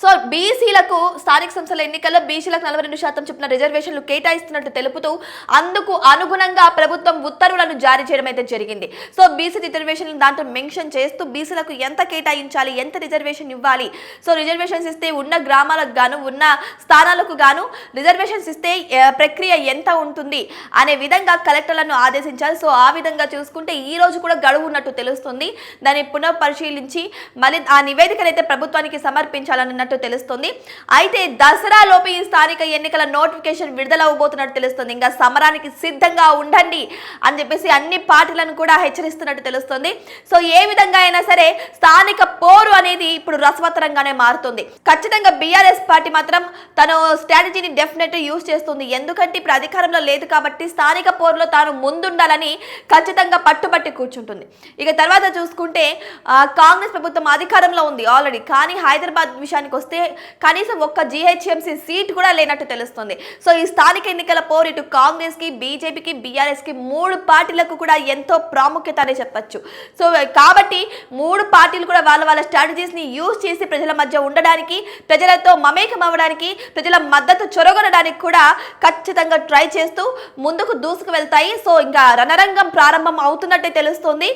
So బీసీలకు స్థానిక సంస్థల ఎన్నికల్లో బీసీలకు 42% చొప్పున రిజర్వేషన్లు కేటాయిస్తున్నట్టు తెలుపుతూ అందుకు అనుగుణంగా ప్రభుత్వం ఉత్తర్వులను జారీ చేయడం అయితే జరిగింది. సో బీసీ రిజర్వేషన్లు దాంట్లో మెన్షన్ చేస్తూ బీసీలకు ఎంత కేటాయించాలి, ఎంత రిజర్వేషన్ ఇవ్వాలి, సో రిజర్వేషన్స్ ఇస్తే ఉన్న గ్రామాలకు గాను ఉన్న స్థానాలకు గాను రిజర్వేషన్స్ ఇస్తే ప్రక్రియ ఎంత ఉంటుంది అనే విధంగా కలెక్టర్లను ఆదేశించారు. సో ఆ విధంగా చూసుకుంటే ఈ రోజు కూడా గడువు ఉన్నట్టు తెలుస్తుంది. దాన్ని పునఃపరిశీలించి మళ్ళీ ఆ నివేదికను అయితే ప్రభుత్వానికి సమర్పించాలన్నట్టు తెలుస్తుంది. అయితే దసరా లోపు ఈ స్థానిక ఎన్నికల నోటిఫికేషన్ విడుదలవబోతున్నట్టు తెలుస్తుంది. ఇంకా సమరానికి సిద్ధంగా ఉండండి అని చెప్పేసి అన్ని పార్టీలను కూడా హెచ్చరిస్తున్నట్టు తెలుస్తుంది. సో ఏ విధంగా అయినా సరే స్థానిక పోరు అనేది ఇప్పుడు రసవత్తరంగానే మారుతుంది. ఖచ్చితంగా బీఆర్ఎస్ పార్టీ మాత్రం తన స్ట్రాటజీని డెఫినెట్ యూజ్ చేస్తుంది. ఎందుకంటే ఇప్పుడు అధికారంలో లేదు కాబట్టి స్థానిక పోరులో తాను ముందుండాలని ఖచ్చితంగా పట్టుబట్టి కూర్చుంటుంది. ఇక తర్వాత చూసుకుంటే కాంగ్రెస్ ప్రభుత్వం అధికారంలో ఉంది ఆల్రెడీ, కానీ హైదరాబాద్ విషయానికి వస్తే కనీసం ఒక్క జీహెచ్ఎంసీ సీట్ కూడా లేనట్టు తెలుస్తుంది. సో ఈ స్థానిక ఎన్నికల పోరు ఇటు కాంగ్రెస్ కి, బీజేపీకి, బీఆర్ఎస్ కి 3 పార్టీలకు కూడా ఎంతో ప్రాముఖ్యత అనే చెప్పచ్చు. సో కాబట్టి 3 పార్టీలు కూడా వాళ్ళ స్ట్రాటజీస్ ని యూజ్ చేసి ప్రజల మధ్య ఉండడానికి, ప్రజలతో మమేకం అవ్వడానికి, ప్రజల మద్దతు చొరగొనడానికి కూడా ఖచ్చితంగా ట్రై చేస్తూ ముందుకు దూసుకు వెళ్తాయి. సో ఇంకా రణరంగం ప్రారంభం అవుతున్నట్టే తెలుస్తుంది.